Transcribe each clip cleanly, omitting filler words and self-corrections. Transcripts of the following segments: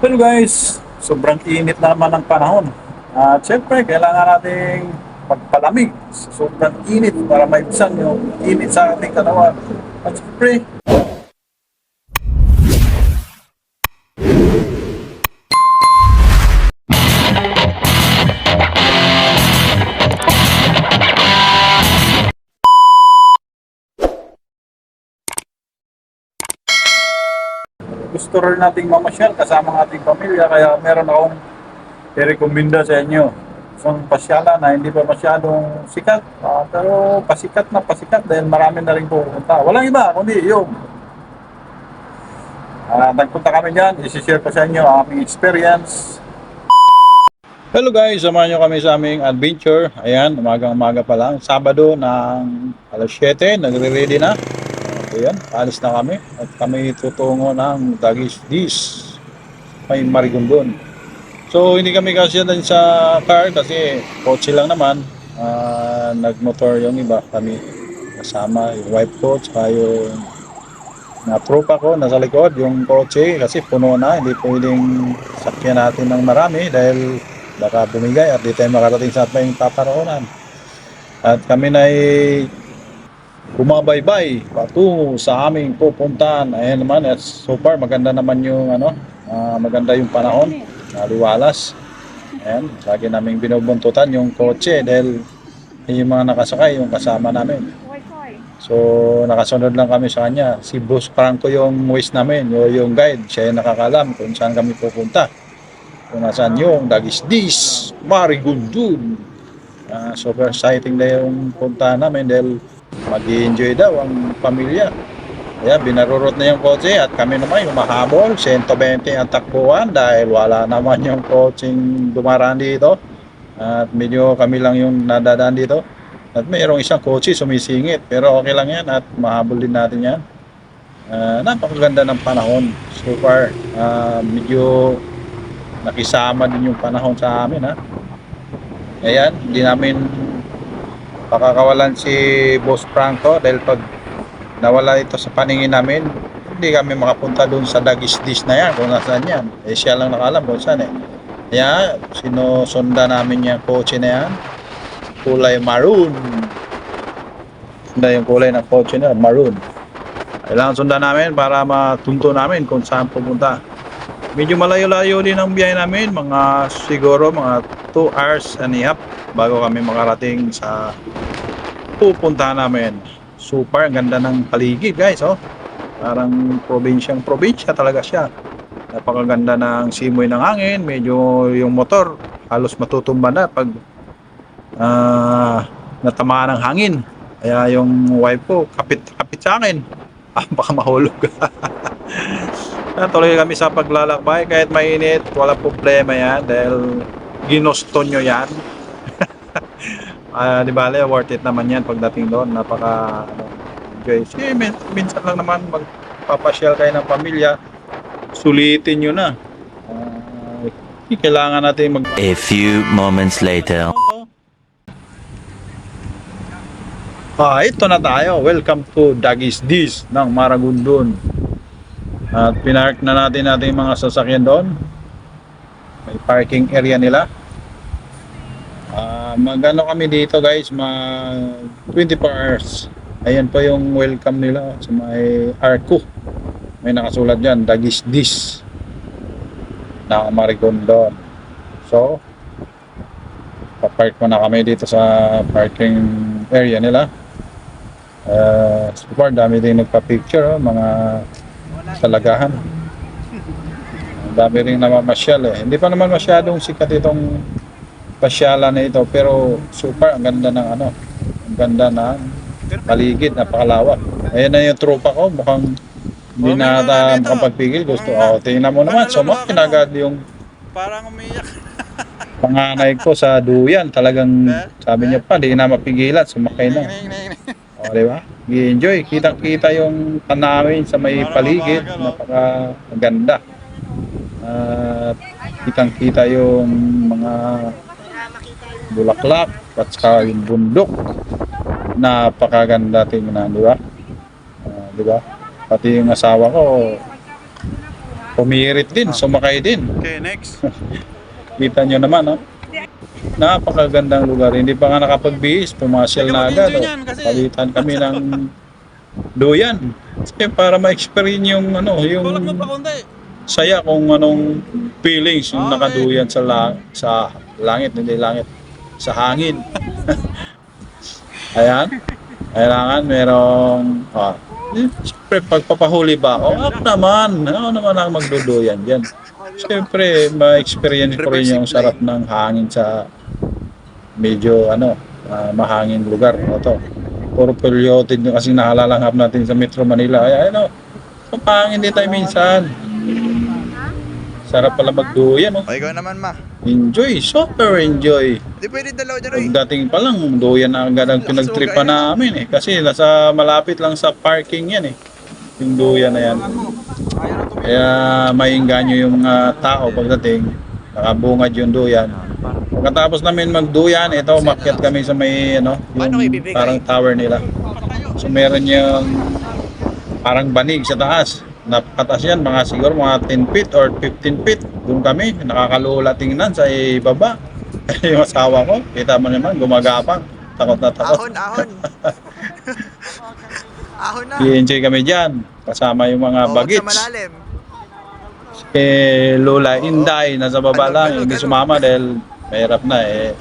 Hello guys, sobrang init na naman ng panahon. At syempre, kailangan nating magpalamig sa sobrang init para maibsan yung init sa ating katawan. At syempre, gusto rin nating mamasyal kasama ang ating pamilya. Kaya meron akong i-recommenda sa inyo. Isang pasyalan na hindi pa masyadong sikat, pero pasikat dahil marami na rin pupunta. Walang iba, kundi yung nagpunta kami dyan, isi-share ko sa inyo ang aming experience. Hello guys, samahan nyo kami sa aming adventure. Ayan, umagang-umaga pa lang. Sabado ng alas 7, nagre-ready na. Ayan, alis na kami. At kami tutungo ng Dagis Dis. May Marigondon. So, hindi kami kasya din sa car kasi kotse lang naman. Nagmotor yung iba. Kami kasama, yung wife ko, tsaka yung tropa ko nasa likod, yung kotse kasi puno na, hindi pwedeng sakyan natin ng marami dahil baka bumigay at di tayo makarating sa ating paparoonan. At kami na bumabaybay patungo sa aming pupuntahan. Ayan naman, at so far maganda naman yung maganda yung panahon, naliwalas. Ayan, lagi naming binubuntutan yung kotse dahil yung mga nakasakay yung kasama namin. So, nakasunod lang kami sa kanya. Si Bruce Franco yung waste namin, yung guide. Siya yung nakakalam kung saan kami pupunta. Kung nasaan yung Dagis Dis, Marigondon. Super exciting na yung punta namin dahil mag-i-enjoy daw ang pamilya. Kaya binarurot na yung kotse at kami naman yung mahabol. 120 ang takbuhan dahil wala naman yung kotseng dumaraan dito. At medyo kami lang yung nadadaan dito. At mayroong isang kotse sumisingit, pero okay lang yan at mahabol din natin yan. Napakaganda ng panahon so far. Medyo nakisama din yung panahon sa amin, ha. Ayan, hindi namin pakakawalan si Boss Franco dahil pag nawala ito sa paningin namin, hindi kami makapunta doon sa Dagis Dis na yan kung nasaan yan. Siya lang nakalam kung saan eh. Kaya sinusunda namin yung kotse na yan, kulay maroon. Sunda yung kulay ng kotse na maroon. Kailangan sundan namin para matunto namin kung saan pupunta. Medyo malayo-layo din ang biyahe namin, siguro mga 2 hours and a half bago kami makarating sa pupuntahan namin. Super, ang ganda ng paligid guys, oh. Parang probinsya talaga siya. Napakaganda ng simoy ng hangin, medyo yung motor halos matutumba na pag natamaan ng hangin. Kaya yung wife ko kapit sa akin. Baka mahulog. Tuloy kami sa paglalakbay kahit mainit, wala problema yan dahil ginusto nyo yan. Di bale, worth it naman yan pagdating doon. Napaka enjoy. Minsan lang naman magpapasyal kayo ng pamilya, sulitin nyo na. Kailangan natin A few moments later. Ito na tayo. Welcome to Dagis Dis ng Marigondon. At pinark na natin mga sasakyan doon. May parking area nila. Magano kami dito guys, 24 hours. Ayan po yung welcome nila sa may Arco. May nakasulat dyan, Dagis Dis ng Marigondon. So, papark mo na kami dito sa parking area nila. So far, dami din nagpa-picture, mga salagahan. Dami rin namamasyal eh. Hindi pa naman masyadong sikat itong pasyalan na ito, pero super ang ganda ng ang ganda ng paligid, napakalawak. Ayan na yung tropa ko, mukhang hindi na makapagpigil. Gusto, tingnan mo naman, sumakin agad yung parang umiyak. panganay ko sa duyan. Talagang sabi niya pa, hindi na mapigilan, sumakay na. Di ba? I-enjoy. Kitang-kita yung tanawin sa may paligid. Napakaganda. At kitang-kita yung mga bulaklak at saka yung bundok. Napakaganda tingnan, di ba? Di ba? Pati yung asawa ko pumirit din, sumakay din. Okay, next. Kita nyo naman, no? Napakagandang lugar. Hindi pa nga nakapagbihis, pumasyal na agad. mag-enjoy yan kasi- Palitan kami ng duyan. Kasi para ma-experience yung ano, yung Tulog mo pa konti. saya kung anong feelings yung Okay. nakaduyan sa langit, hindi langit, sa hangin. Ayan. Kailangan merong siyempre pagpapahuli ba ako? Ako naman ang magduduyan dyan. Siyempre ma-experience ko rin yung sarap ng hangin sa medyo mahangin lugar. Ito. Puro polluted yung kasing nakalalanghap natin sa Metro Manila. Ay pangangin din tayo minsan. Sarap pala magduyan, oh. O, ikaw naman, ma. Enjoy, super enjoy. Di pwede dalawa dyan, oy. Pagdating pa lang, duyan na agad ang pinagtripa namin eh. Kasi nasa malapit lang sa parking yan eh. Yung duyan na yan. Kaya maingganyo yung mga tao pagdating. Nakabungad yung duyan. Pagkatapos namin magduyan, ito, umakyat kami sa may, yung parang tower nila. So meron yung parang banig sa taas. Napakatas yan, siguro mga 10 feet or 15 feet. Doon kami, nakakalula tingnan sa ibaba. Yung asawa ko, kita mo naman, gumagapang. Takot na takot. Ahon. Ahon na. I-enjoy kami dyan. Kasama yung mga O, huwag sa bagets. malalim. Lola Inday, nasa baba lang. Hindi sumama dahil mahirap na eh.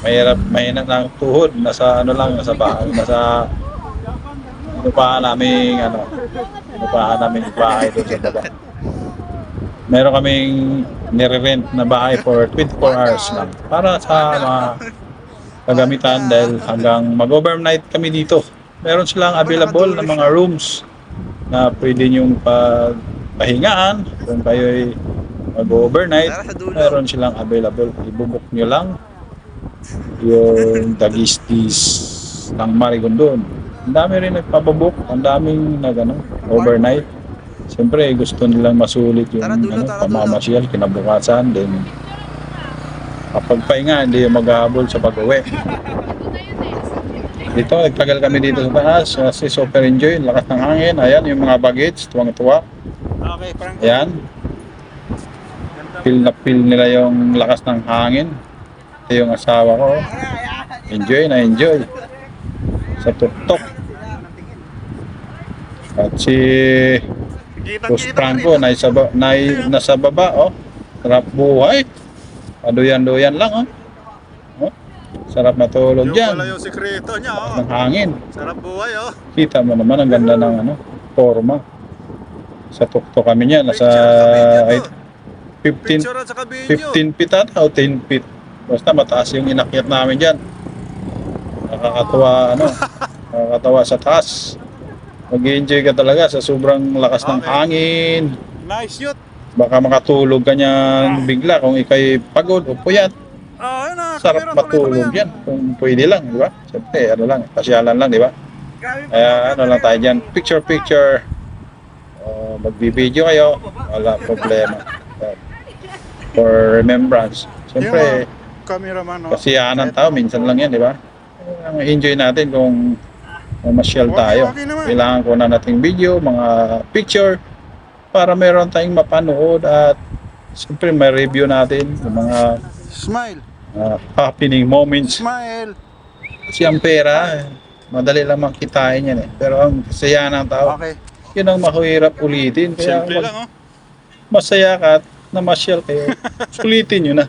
Mahirap ng tuhod. Nasa nasa inupahan namin bahay doon sa baba. Meron kaming nire-rent na bahay for 24 hours lang para sa mga kagamitan dahil hanggang mag-overnight kami dito. Meron silang available na mga rooms na pwede nyong pahingaan kung kayo'y mag-overnight. Meron silang available. Ibubuk nyo lang yung Dagistis ng Marigondon. Ang dami rin nagpapabuk, ang daming overnight. Siyempre gusto nilang masulit yung Tara, dulo. pamamasyal, kinabukasan, then kapag pahinga, hindi yung maghahabol sa pag-uwi. Dito, nagtagal kami dito sa taas, kasi super enjoy, lakas ng hangin, ayan yung mga bagets, tuwang-tuwa, Okay, parang ayan. Feel na feel nila yung lakas ng hangin. Ito yung asawa ko, enjoy na enjoy sa tuktok. At si Boss Franco nasa baba, oh. Sarap buhay. Paduyan-duyan lang, oh. Oh. Sarap matulog yung dyan. pala yung sekreto niya, oh. Ng hangin. Sarap buhay, oh. Kita mo naman ang ganda ng forma. Sa tuktok kami niya, nasa Picture at saka video. 15 feet ata o 10 feet. Basta mataas yung inakyat namin dyan. Nakakatawa sa taas. Mag-enjoy ka talaga sa sobrang lakas ng Okay. hangin. Nice shoot. Baka makatulog ka niyan bigla kung ikay pagod o puyat. Oh, yun na. Sarap matulog yan kung pwede lang, di ba? Siyempre, pasyalan lang, di ba? Kaya lang tayo dyan, picture. Magbibideo kayo, wala problema. For remembrance. Siyempre, Cameraman, oh. kasiyahan ng tao, minsan lang yan, di ba? Ang enjoy natin kung mamasyal tayo. Okay naman. Kailangan ko na nating video, mga picture, para meron tayong mapanood at siyempre may review natin yung mga Smile. happening moments. Smile. Kasi ang pera, madali lang makitain yan eh. Pero ang kasiyahan ng tao, Okay. yun ang mahirap ulitin. Kaya Simple lang, oh. masaya ka at namasyal kayo, sulitin nyo na.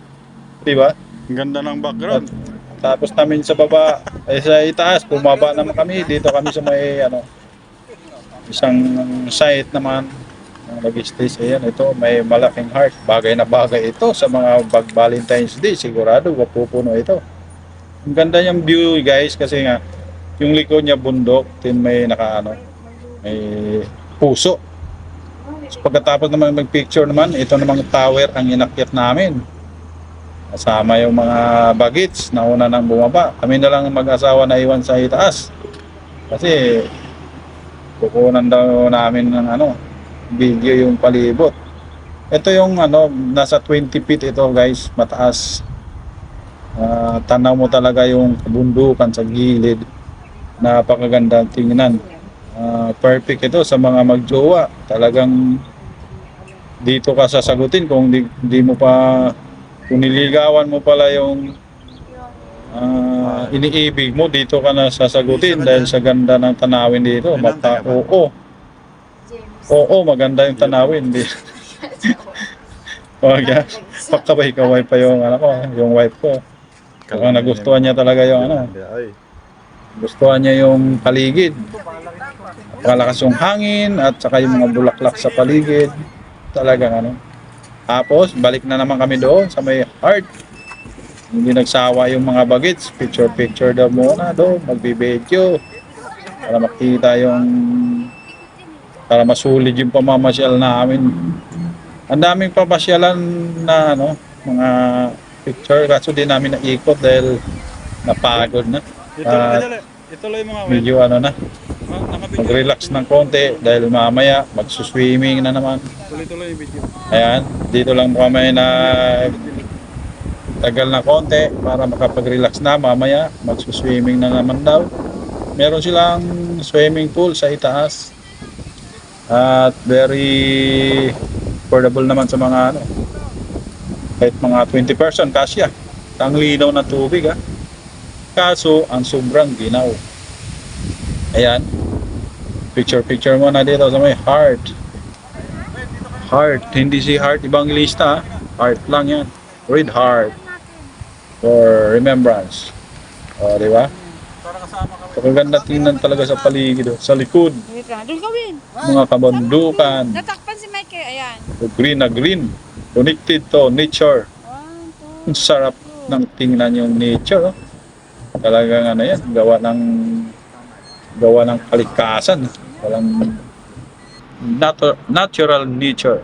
Di ba? Ang ganda ng background. Tapos namin sa baba, sa itaas, bumaba naman kami. Dito kami sa may isang site naman ng Dagistis. Ayan, ito may malaking heart. Bagay na bagay ito sa mga Valentine's Day. Sigurado, mapupuno ito. Ang ganda niyang view guys kasi nga yung likod niya bundok, tin may may puso. So, pagkatapos naman mag-picture naman, ito namang tower ang inakyat namin. Kasama yung mga bagets na una nang bumaba. Kami na lang mag-asawa na iwan sa itaas. Kasi kukunan daw namin ng video yung palibot. Ito yung nasa 20 feet ito guys, mataas. Tanaw mo talaga yung kabundukan sa gilid. Napakaganda tingnan. Perfect ito sa mga magjowa. Talagang dito ka sasagutin kung di mo pa, kung niligawan mo pala yung iniibig mo, dito ka na sasagutin dahil sa ganda ng tanawin dito. Oo, oo, maganda yung tanawin. Di. Wag yan. Pakaway-kaway pa yung ano ko, yung wife ko. Kung nagustuhan niya talaga yung ano, gustuhan niya yung paligid. Napakalakas yung hangin at saka yung mga bulaklak sa paligid. Talagang ano. Tapos, balik na naman kami doon sa may heart. Hindi nagsawa yung mga bagets. Picture-picture daw muna doon. Magbibideo. Para makita yung, para masulit yung pamamasyal namin. Ang daming papasyalan na ano, mga picture. Kaso di namin naikot dahil napagod na. Ituloy mga Will. Medyo ano na, mag-relax ng konti dahil mamaya magsuswimming na naman. Tuloy-tuloy yung video. Ayan, dito lang po kami na tagal na konti para makapag-relax na. Mamaya magsuswimming na naman daw. Meron silang swimming pool sa itaas at very affordable naman sa mga ano, kahit mga 20 person kasya. Ang linaw ng tubig kaso ang sobrang ginaw. Ayan, picture mo na dito sa may heart. Heart, hindi si heart evangelista, heart lang yan. Read heart for remembrance. O, di ba? Pagkaganda tingnan talaga sa paligid, sa likod. Wait lang, doon gawin. Mga kabundukan, Natakpan si Mike, ayan. green na green, connected to nature. 1, Ang sarap ng tingnan yung nature. Talagang ano yan, gawa ng kalikasan. Walang natural nature.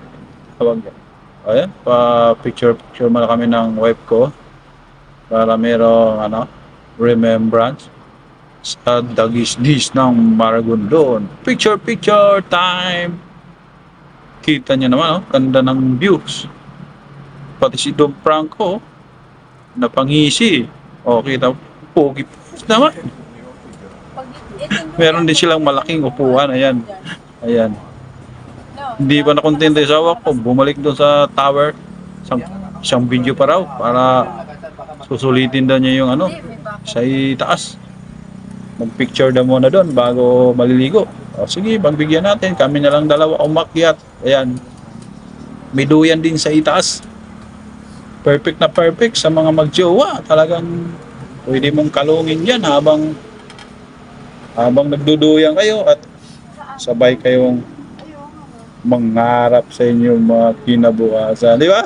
Tawag yan. Ayan, picture muna kami ng wife ko para merong ano, remembrance sa dagis-dis ng Maragondon. Picture time. Kita niyo naman, ganda ng views. Pati si Don Franco, napangisi. O, kita, pogi naman. Meron din silang malaking upuan, ayan. Ayan. Hindi pa nakontento yung asawa ko, bumalik doon sa tower. Isang video pa raw para susulitin daw niya yung ano, sa itaas. Mag-picture daw muna doon bago maliligo. O sige, pagbigyan natin, kami na lang dalawa umakyat. Ayan. May duyan din sa itaas. Perfect na perfect sa mga magjowa. Talagang pwede mong kalungin dyan habang nagduduyan kayo at sabay kayong mangarap sa inyong mga kinabukasan. Di ba?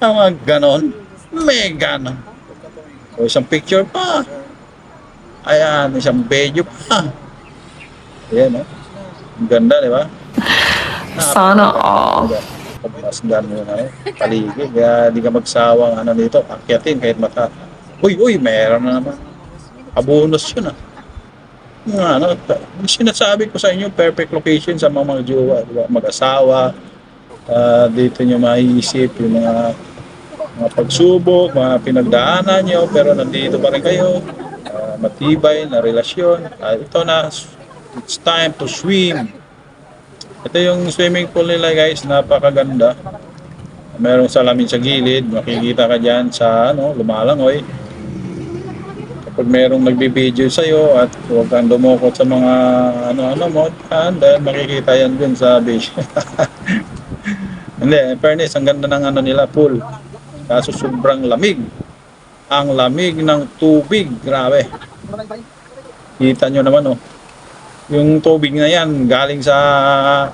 Ang mga ganon. May ganon. O isang picture pa. Ayan, isang video pa. Ayan, ang ganda, di ba? Sana all. Pagmasdan mo na paligid. Kaya di ka magsawang ano dito, akyatin kahit mata. Uy, meron na naman. Abonus yun Yung ano, sinasabi ko sa inyo, perfect location sa mga jowa, diba? Mag-asawa. Dito nyo maiisip yung mga pagsubok, mga pinagdaanan nyo, pero nandito pa rin kayo. Matibay na relasyon. Ito na, it's time to swim. Ito yung swimming pool nila guys, napakaganda. Merong salamin sa gilid, makikita ka dyan sa ano, lumalangoy. Kapag merong nagbibideo sa'yo at huwag kang dumukot sa mga ano mo, dahil makikita yan dun sa video. Hindi, in fairness, ang ganda ng ano nila, pool. Kaso sobrang lamig. Ang lamig ng tubig, grabe. Kita nyo naman yung tubig na yan galing sa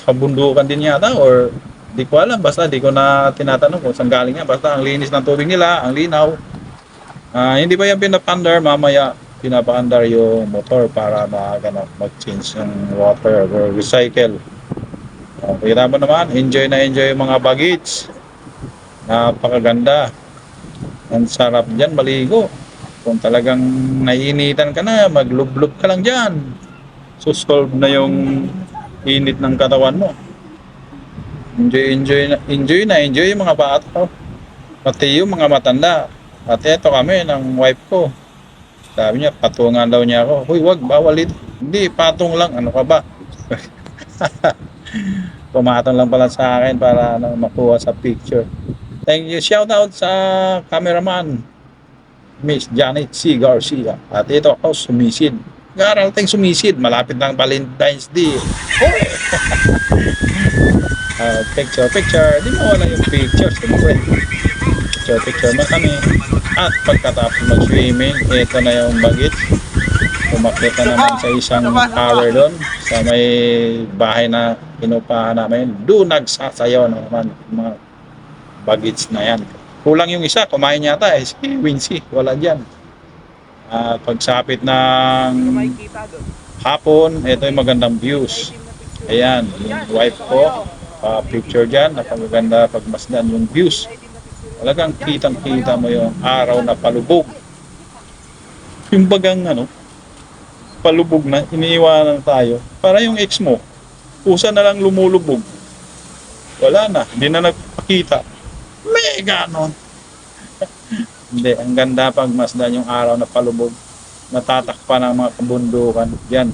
kabundukan din yata or di ko alam, basta di ko na tinatanong kung saan galing yan, basta ang linis ng tubig nila, ang linaw. Hindi pa yan pinapandar, mamaya pinapandar yung motor para mag-change ng water or recycle. Kita mo naman, enjoy yung mga bagets. Napakaganda. Ang sarap dyan maligo. Kung talagang naiinitan ka na, maglublob ka lang dyan. Solve na yung init ng katawan mo. Enjoy yung mga bata. Pati yung mga matanda. At eto kami ng wife ko. Sabi niya, patungan daw niya ako. Huy, wag, bawal ito. Hindi, patong lang. Ano ka ba? pumaton lang pala sa akin para ano, makuha sa picture. Thank you. Shout out sa cameraman, Miss Janet C. Garcia. At ito ako, sumisid. Garal tayong sumisid. Malapit ng Valentine's Day. Hoy! Picture. Di mo wala yung picture, siyempre. Picture mo kami. At pagkatapos mag-swimming, ito na yung bagit. Umakyat na naman sa isang tower doon sa may bahay na inupahan namin. Doon nagsasayaw na naman yung mga bagits na yan. Kulang yung isa, kumain yata si Wincy, wala dyan. Pagsapit ng hapon, ito yung magandang views. Ayan, yung wife ko, picture dyan, napagaganda pagmasdan yung views. Talagang kitang-kita mo yung araw na palubog. Yung bagang palubog na, iniiwanan tayo. Para yung ex mo, pusa na lang lumulubog. Wala na, hindi na nagpakita. May ganon. Hindi, ang ganda pag masdan yung araw na palubog. Natatakpan ng mga kabundukan. Yan.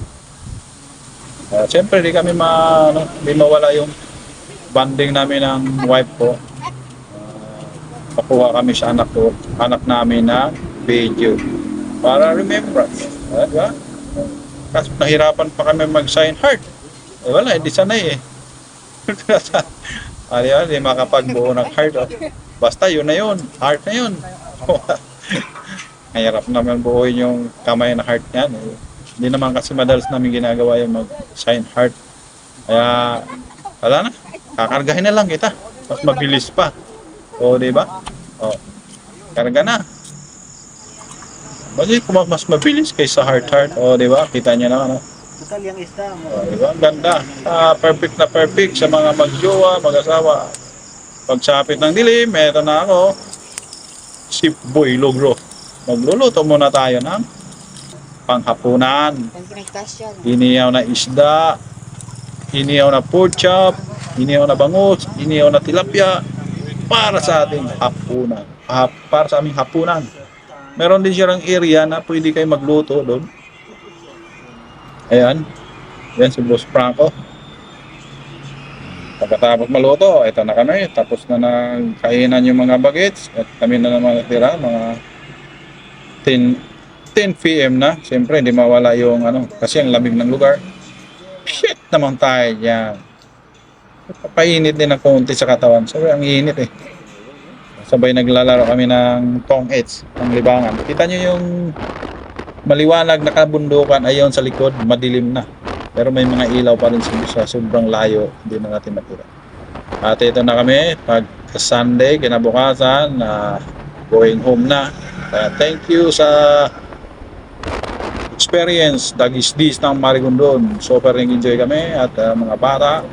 Siyempre, di kami di mawala yung bonding namin ng wife ko. Pakuha kami sa anak namin na video. Para remembrance. Diba? Kasi nahirapan pa kami mag-sign heart. Wala, hindi sanay eh. Di makapagbuo ng heart. Basta yun na yun. Heart na yun. Mahirap naman buuin yung kamay na heart niyan. Hindi naman kasi madalas namin ginagawa yung mag-sign heart. Kaya, wala na. Kakargahin na lang kita. Mas mabilis pa. O, di ba? O, karga na. Kasi kung mas mabilis kaysa heart. O, di ba? Kita niya na, Total yung isda mo. O, di ba? Ang ganda. Perfect na perfect sa mga magjowa, mag-asawa. Pagsapit ng dilim, eto na ako. Si Boy Logro. Magluluto muna tayo ng panghapunan. Inihaw na isda, inihaw na pork chop, inihaw na bangus, inihaw na tilapia para sa ating hapunan. Para sa aming hapunan. Meron din siyang area na pwede kayo magluto doon. Ayan. Yan si Boss Franco. Pagkatapos maluto, ito na kami. Tapos na nagkainan yung mga bagets. At kami na naman natira, mga 10 PM na. Siyempre, hindi mawala yung kasi ang lamig ng lugar. Shit naman tayo dyan. Papainit din ng konti sa katawan. Sabi, ang init eh. Sabay naglalaro kami ng Tong Eds, ng libangan. Kita nyo yung maliwanag na kabundukan ayon sa likod, madilim na. Pero may mga ilaw pa rin sa sobrang layo, hindi na natin makita. At ito na kami, pagka Sunday, kinabukasan, going home na. Thank you sa experience, Dagisdis ng Marigondon. Super nag-enjoy kami at mga bata.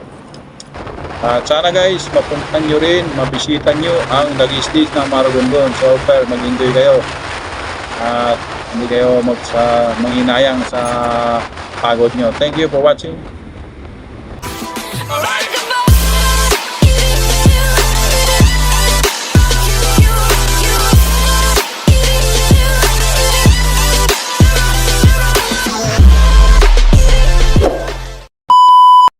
At sana guys, mapuntan nyo rin, mabisita nyo ang Dagisdis ng Marigondon. Super, mag-enjoy kayo. At hindi kayo manghinayang sa pagod nyo. Thank you for watching.